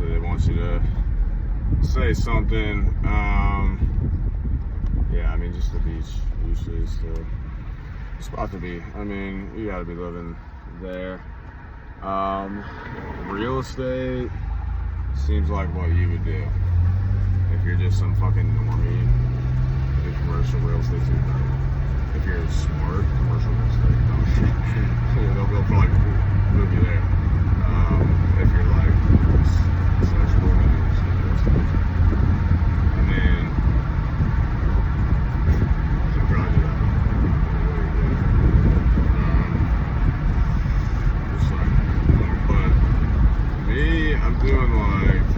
obviously they want you to say something. Yeah, I mean, just the beach usually is the spot to be. I mean, you gotta be living there. Real estate seems like what you would do if you're just some fucking normie. Do commercial real estate too. If you're smart, commercial real estate, they'll probably move you there. If you're like social real estate, I mean, you can probably do that. Just like, but me, I'm doing like,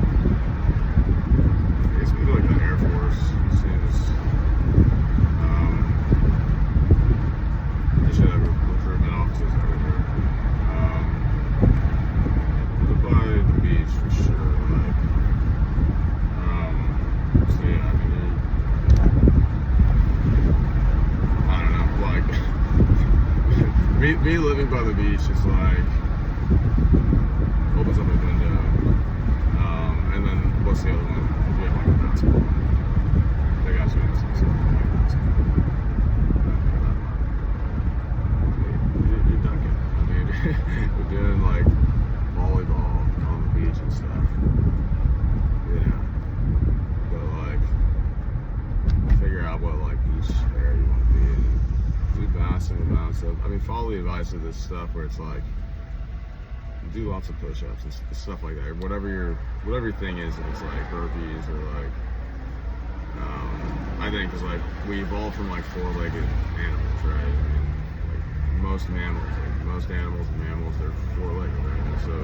I guess maybe like the Air Force seems. They should have recruitment offices everywhere. By the beach for sure. Like, so yeah, I mean, I don't know. Like, me living by the beach is like opens up a window. And then what's the other one? We have like a basketball. They got you in this You're dunking. I mean, we're doing like volleyball on the beach and stuff. Yeah. But like, figure out what like beach area you want to be in. Do bouncing about stuff. I mean, follow the advice of this stuff where it's like, do lots of push-ups and stuff like that. Whatever your thing is, if it's like burpees or like, I think it's like we evolved from like four-legged animals, right? I mean, like most animals, they're four-legged, right? So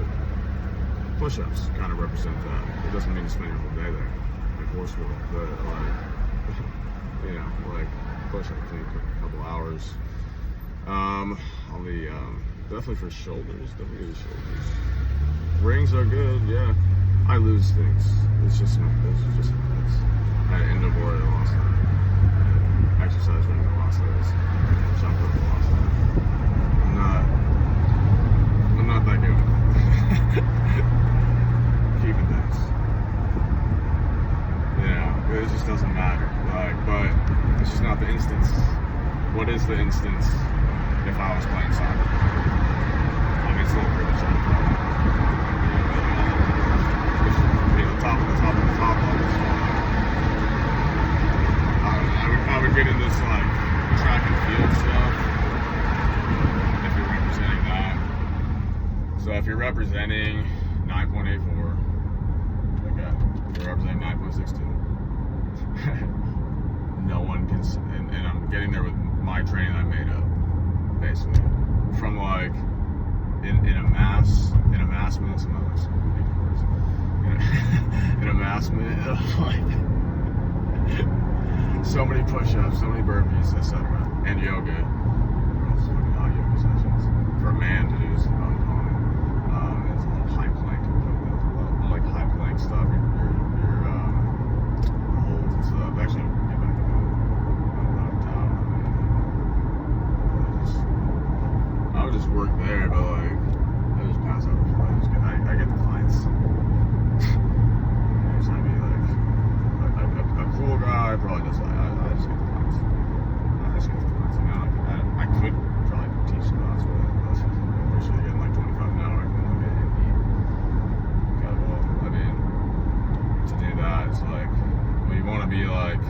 push-ups kind of represent that. It doesn't mean to spend your whole day there, like horse world, but like, you know, like push-ups, a couple hours. On the definitely for shoulders, definitely the shoulders. Rings are good, yeah. I lose things. It's just it's I had Endoboard, I lost that. Exercise rings, I lost those. Jump rope, I lost that. I'm not that good. Keeping things. Yeah, it just doesn't matter. Like, but it's just not the instance. What is the instance if I was playing soccer? I mean, it's a little privilege. The top levels. I would get in this like track and field stuff if you're representing that. So if you're representing 9.84, okay, if you're representing 9.62, no one can, and I'm getting there with my training I made up, basically, from like in a mass minute, some others, in a mass minute of like so many push-ups, so many burpees, etc. And yoga. Fucking hot yoga sessions for a man to do some uncommon. It's a little high plank, like high plank stuff. Your holds and stuff. Actually, get back to I would just work there, but like I just pass out before I get the clients. So I'd be like a cool guy probably just like I just get the clients. I mean, I could probably teach class, but that's usually getting like 25 an hour. I can only get in deep. I mean, to do that, it's like, well, you want to be like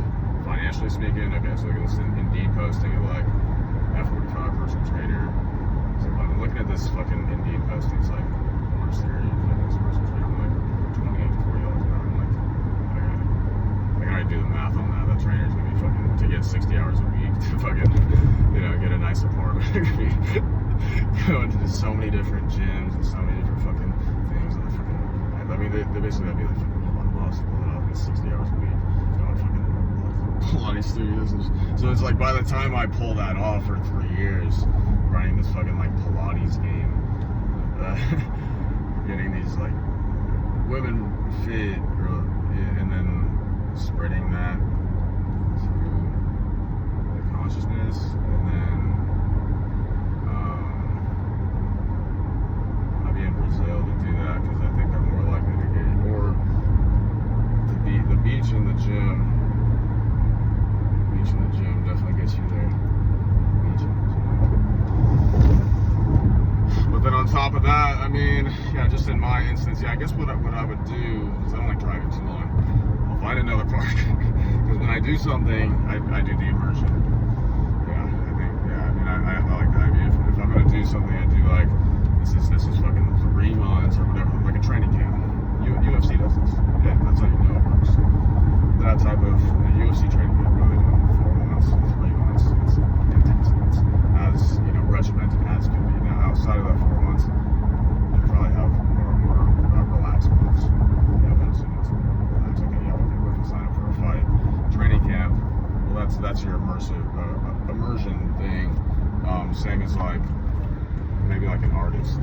financially speaking. Okay, so look at this Indeed posting of like F45 personal trainer. So if I'm looking at this fucking Indeed posting, it's like Orange Theory, fitness personal trainer, like $28 to $40 an hour. I'm like, I gotta do the math on that. That trainer's gonna be fucking, to get 60 hours a week to fucking, you know, get a nice apartment. Gonna be going to so many different gyms and so many different fucking things. And I mean, they basically gotta be like fucking Elon Musk, and 60 hours a week. Going fucking Pilates studios. So it's like by the time I pull that off for 3 years, running this fucking like Pilates game, getting these like women fit, and then spreading that through the consciousness, and then I'll be in Brazil to do that because I think I'm more likely to get, or yeah, just in my instance, yeah, I guess what I would do is I don't like driving too long. I'll find another park because when I do something, I do the immersion. Yeah, I think, yeah, I mean, I like the idea. If I'm gonna do something, I do like this is fucking 3 months or whatever, like a training camp. UFC does this. Yeah, that's how you know it works. That type of UFC training camp, really, 4 months, 3 months, it's intense. It's as, you know, regimented as can be. Now, outside of that 4 months, you probably have more relaxed months. Yeah, those 2 months relaxed. Okay, yeah, okay, we can sign up for a fight. Training camp, well, that's your immersion thing. Same as like maybe like an artist.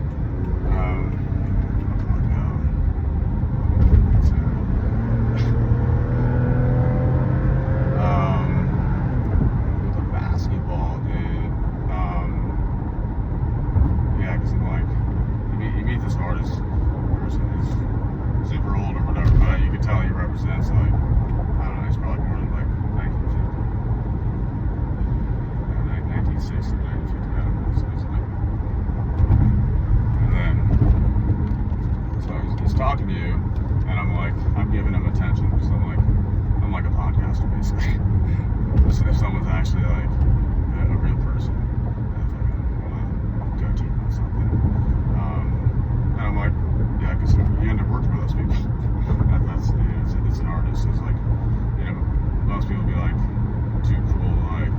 With a basketball, dude. Yeah, because I'm like, you meet this artist person who's super old or whatever, but you can tell he represents like, I don't know, he's probably more than like 1950, 1960, 1950, I don't know. So it's like, and then, so he's talking to you, and I'm like, I'm giving him attention because I'm like a podcaster basically. If someone's actually like a real person, if I want to go deep on something, and I'm like, yeah, because you end up working with those people. That's you know, it's an artist. So it's like, you know, most people be like too cool, like,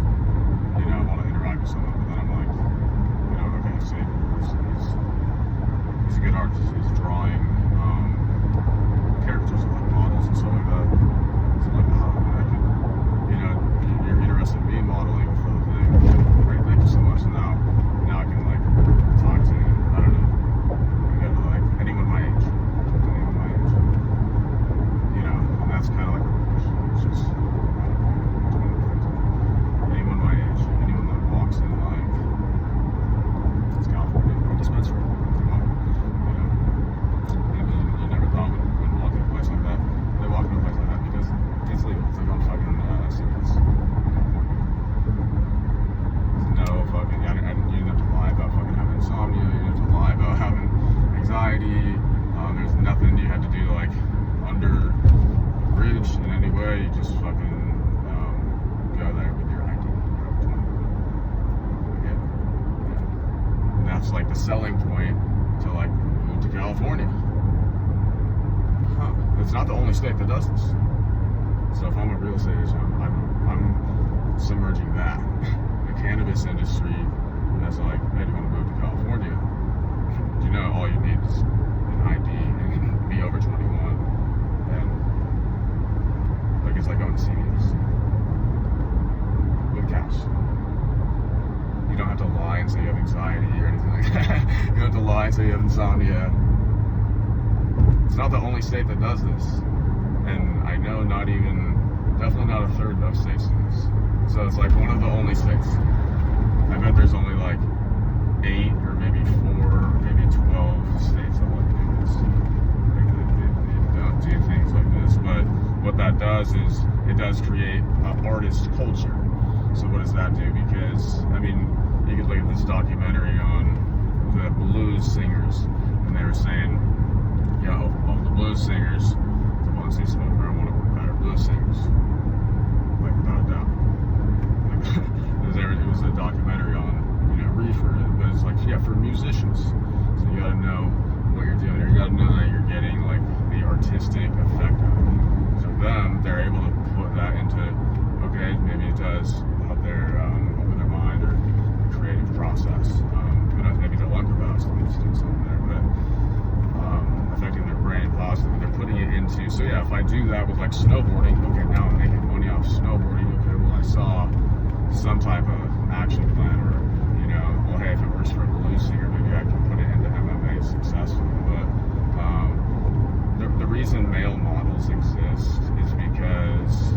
you know, I want to interact with someone, but then I'm like, you know, okay, so he's a good artist. He's drawing characters of like models and stuff like that. So like, oh, I could, you know, you're interested in me modeling for the thing. Great, thank you so much. And now I can like talk to, I don't know, I go to like anyone my age, you know, and that's kind of like it's just anyone my age, anyone that walks in like it's California dispensary. You never thought when walking a place like that, they walk in a place like that because it's legal. It's like on fucking cigarettes. There's no fucking, you didn't have to lie about fucking having insomnia, you didn't have to lie about having anxiety. There's nothing you had to do like under a bridge in any way. You just fucking go there with your ID. Yeah. And that's like the selling point to like move to California. It's not the only state that does this. So if I'm a real estate agent, I'm submerging that. The cannabis industry, and that's like, hey, do you want to move to California? You know, all you need is an ID and be over 21. And like it's like going to CVS with cash. You don't have to lie and say you have anxiety or anything like that. You don't have to lie and say you have insomnia. It's not the only state that does this, and I know definitely not a third of states do this. So it's like one of the only states. I bet there's only like 8 or maybe 4, maybe 12 states that like do this. They don't do things like this, but what that does is it does create an artist culture. So what does that do? Because, I mean, you could look at this documentary on the blues singers, and they were saying, yeah, of the blues singers, the ones who smoke marijuana were better blues singers, like without a doubt. Like, it was a documentary on, you know, reefer, but it's like, yeah, for musicians. So you gotta know what you're doing, or you gotta know that you're getting like the artistic effect of it. So them, they're able to put that into, okay, maybe it does help open their mind or the creative process. Who knows, maybe they're like about something, just doing something there, but affecting their brain positively. They're putting it into, so yeah, if I do that with like snowboarding, okay, now I'm making money off snowboarding. Okay, well, I saw some type of action plan, or, you know, well, hey, if it works for a blues singer, maybe I can put it into MMA successfully. But the reason male models exist is because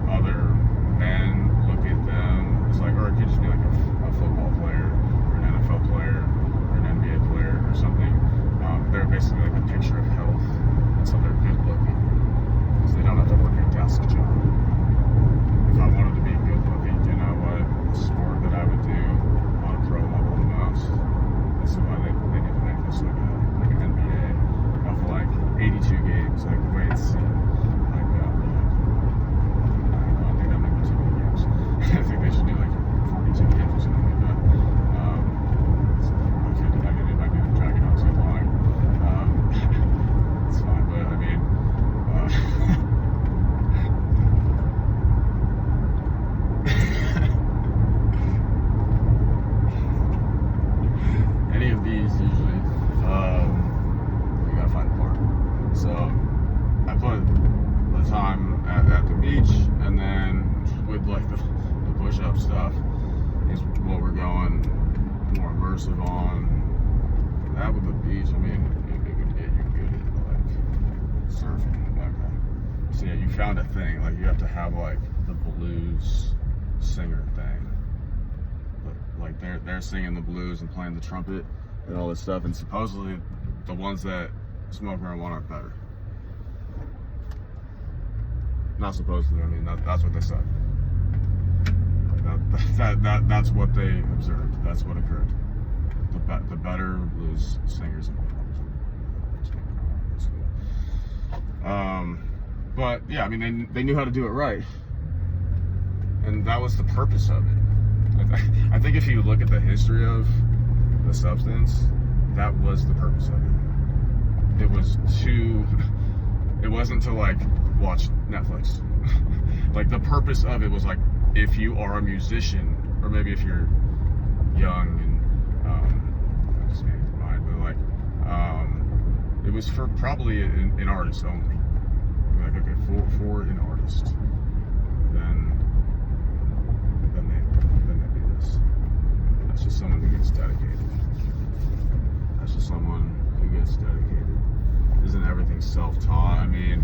other men look at them as like, or it could just be like a football player, or an NFL player, or an NBA player, or something. They're basically like a picture of health, and so they're good looking because they don't have to work a desk job. If I wanted to be good looking, you know what sport that I would do on a pro level the most? This is why they need to make this so good. like the push-up stuff is what we're going more immersive on. That with the beach, I mean, it would get you good at like surfing. Okay. So yeah, you found a thing. Like you have to have like the blues singer thing. But like they're singing the blues and playing the trumpet and all this stuff, and supposedly the ones that smoke marijuana are better. Not supposedly. I mean, that's what they said. That's what they observed. That's what occurred. The better blues singers and performers. But yeah, I mean, they knew how to do it right, and that was the purpose of it. I think if you look at the history of the substance, that was the purpose of it. It wasn't to like watch Netflix. Like the purpose of it was like, if you are a musician, or maybe if you're young and I just made it mind, but like it was for probably an artist only. Like okay, for an artist, then they do this. That's just someone who gets dedicated. That's just someone who gets dedicated. Isn't everything self-taught? I mean,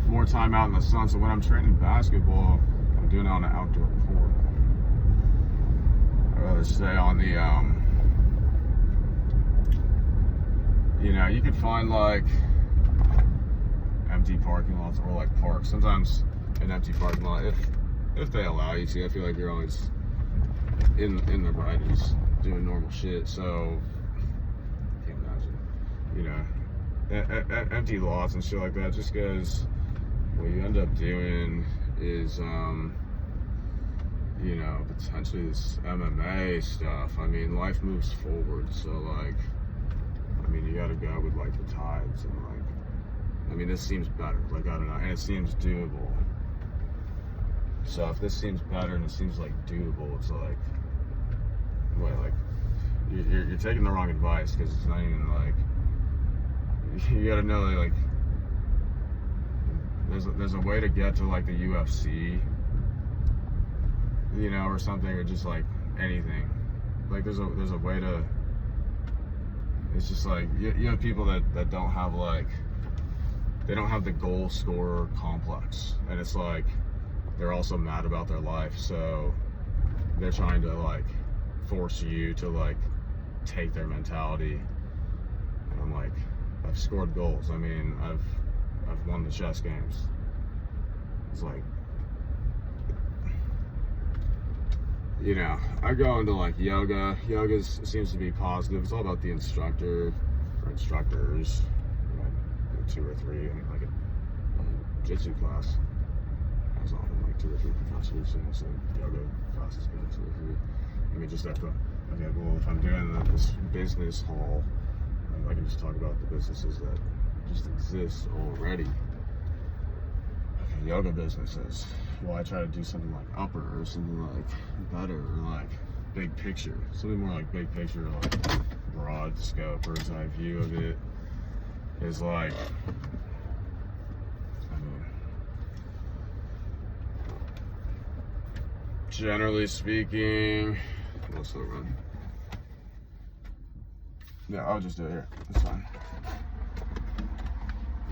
more time out in the sun. So when I'm training basketball, I'm doing it on an outdoor court. I'd rather stay on the, you know, you could find like empty parking lots or like parks. Sometimes an empty parking lot, if they allow you to. I feel like you're always in the righties doing normal shit. So I can't imagine, you know, empty lots and shit like that. Just because what you end up doing is, you know, potentially this MMA stuff. I mean, life moves forward, so like, I mean, you gotta go with like the tides, and like, I mean, this seems better. Like, I don't know, and it seems doable. So if this seems better and it seems like doable, it's like, wait, like, you're taking the wrong advice, because it's not even like, you gotta know that, like, there's a way to get to like the UFC, you know, or something, or just like anything. Like there's a way to. It's just like you have people that don't have like, they don't have the goal scorer complex, and it's like they're also mad about their life, so they're trying to like force you to like take their mentality. And I'm like, I've scored goals. I mean, I've won the chess games. It's like, you know, I go into like yoga. Yoga seems to be positive. It's all about the instructor or instructors. Like 2 or 3, and like a jitsu class has often like 2 or 3 professors, and so yoga classes got 2 or 3. I mean, just have to, okay, well, if I'm doing this business hall, I can just talk about the businesses that just exist already. Okay, yoga businesses. Well, I try to do something like upper, or something like better, or like big picture. Something more like big picture, like broad scope, bird's eye view of it is like, I mean, generally speaking, what's the run? Yeah, I'll just do it here. That's fine.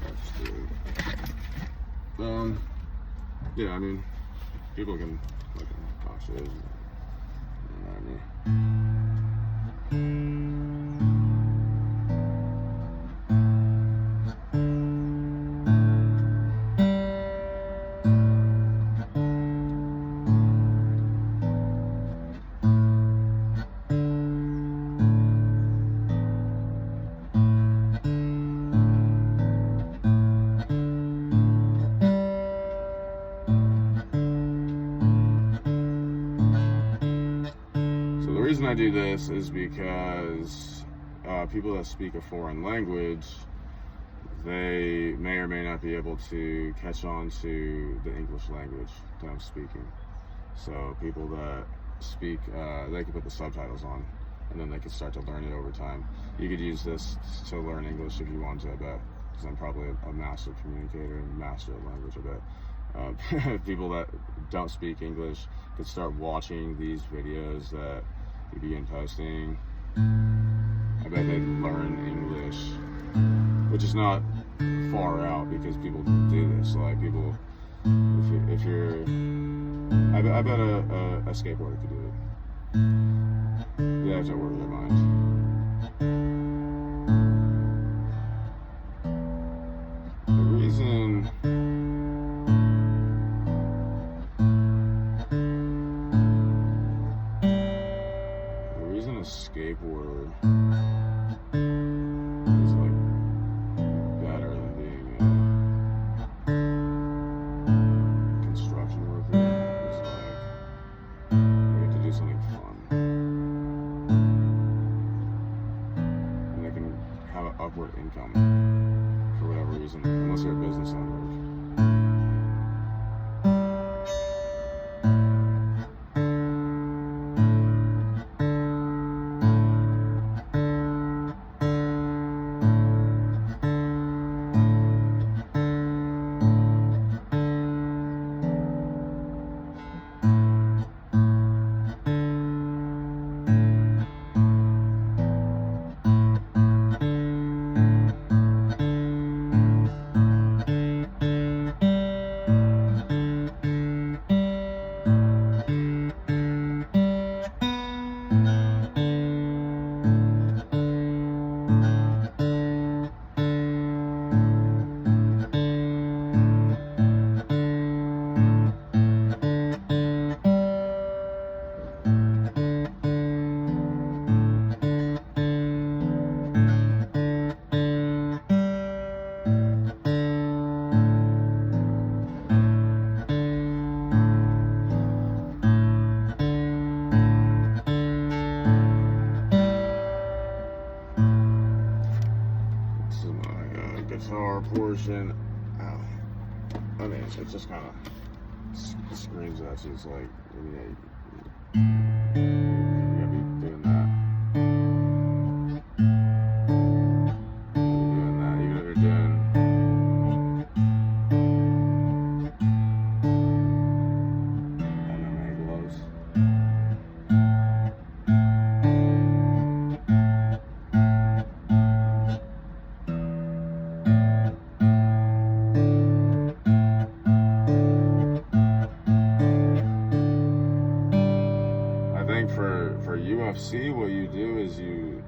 I'll just do it. Yeah, I mean, people can look at talk shit. You know what I mean? The reason I do this is because people that speak a foreign language, they may or may not be able to catch on to the English language that I'm speaking. So people that speak, they can put the subtitles on, and then they can start to learn it over time. You could use this to learn English if you want to, I bet, because I'm probably a master communicator and master of language, I bet. People that don't speak English could start watching these videos that you begin posting. I bet they'd learn English, which is not far out because people do this. Like people, if you're, I bet a skateboarder could do it. They have to work their mind. The reason a skateboarder is like better than being a construction worker is like they get to do something fun, and they can have an upward income for whatever reason, unless you're a business owner. Guitar portion. I mean, it just kind of screams at you. It's like, you gotta be doing that. Even if you're doing MMA gloves. For UFC, what you do is you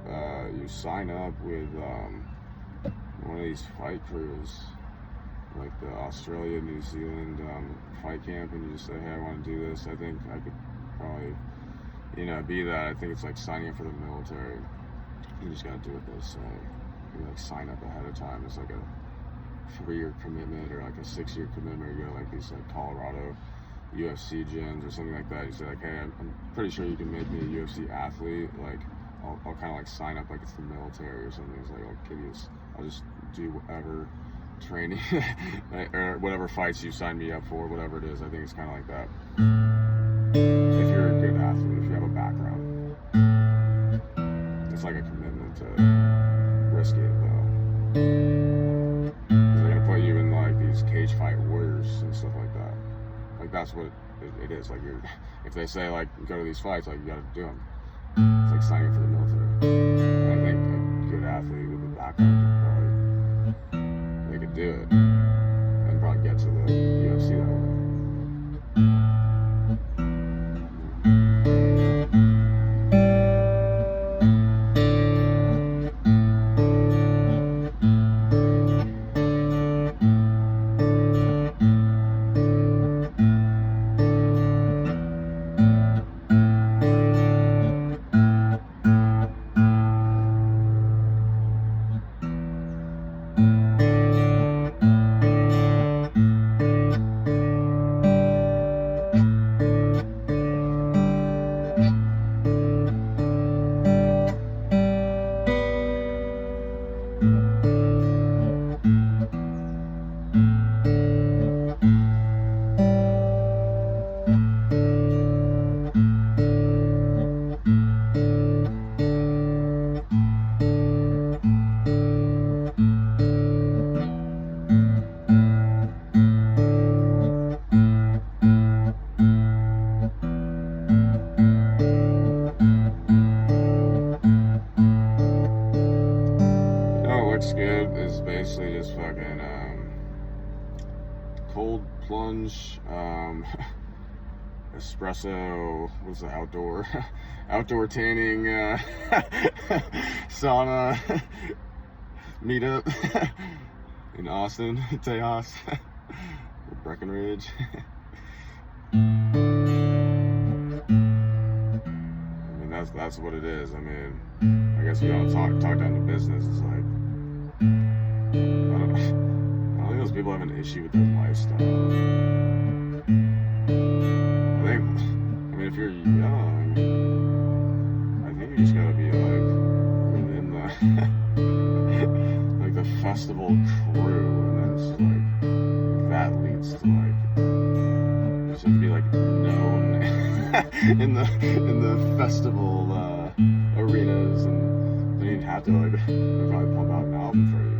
sign up with one of these fight crews, like the Australia, New Zealand fight camp, and you just say, hey, I want to do this. I think I could probably, be that. I think it's like signing up for the military. You just gotta do what they say. You like sign up ahead of time. It's like a 3-year commitment or like a 6-year commitment. You go to like these like Colorado UFC gyms or something like that. You say like, hey, I'm pretty sure you can make me a UFC athlete. Like, I'll kind of like sign up like it's the military or something. It's like, I'll give you this, I'll just do whatever training or whatever fights you sign me up for, whatever it is. I think it's kind of like that. If you're a good athlete, if you have a background, it's like a commitment to risk it though. They're gonna put you in like these cage fight warriors and stuff like that. Like that's what it is. Like if they say like go to these fights, like you gotta do them. It's like signing up for the military. I think a good athlete with a background they could do it and probably get to the UFC that way. Alex Good is basically just fucking cold plunge, espresso, what's the outdoor tanning, sauna meetup in Austin, Tejas, Breckenridge. I mean, that's what it is. I mean, I guess we don't talk down to business. It's like, I don't think those people have an issue with their lifestyle. I mean, if you're young, I think you just gotta be like within the like the festival crew, and then it's like that leads to like you just have to be like known in the festival arenas, and then you'd have to like they'd probably pump out an album for you.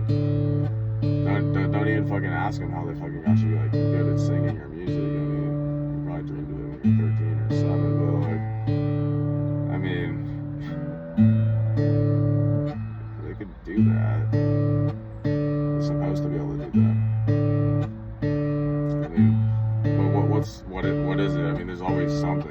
Don't even fucking ask them how they fucking got you like good at singing or music. I mean, you probably dreamed of it when you were 13 or 7, but like, I mean, they could do that. They're supposed to be able to do that. I mean, but what is it? I mean, there's always something.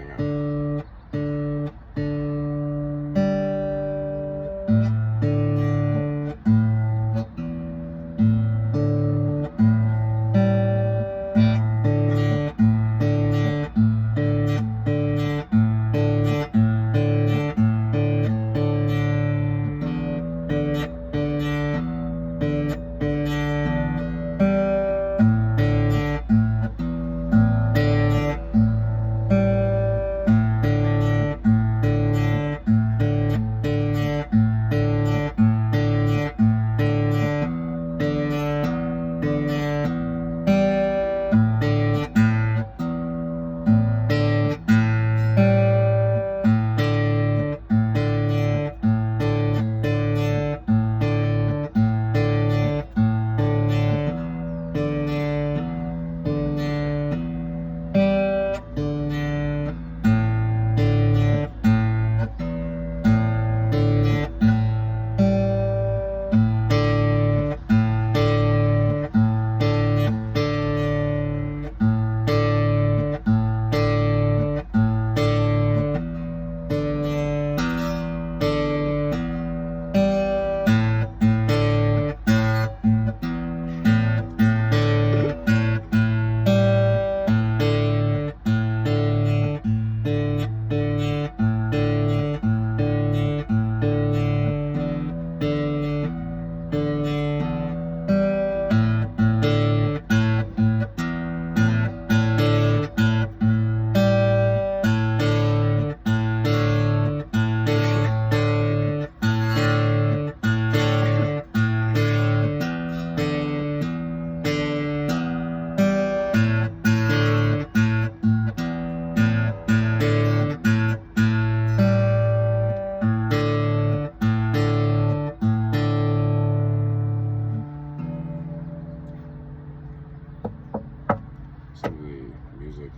Some of the music.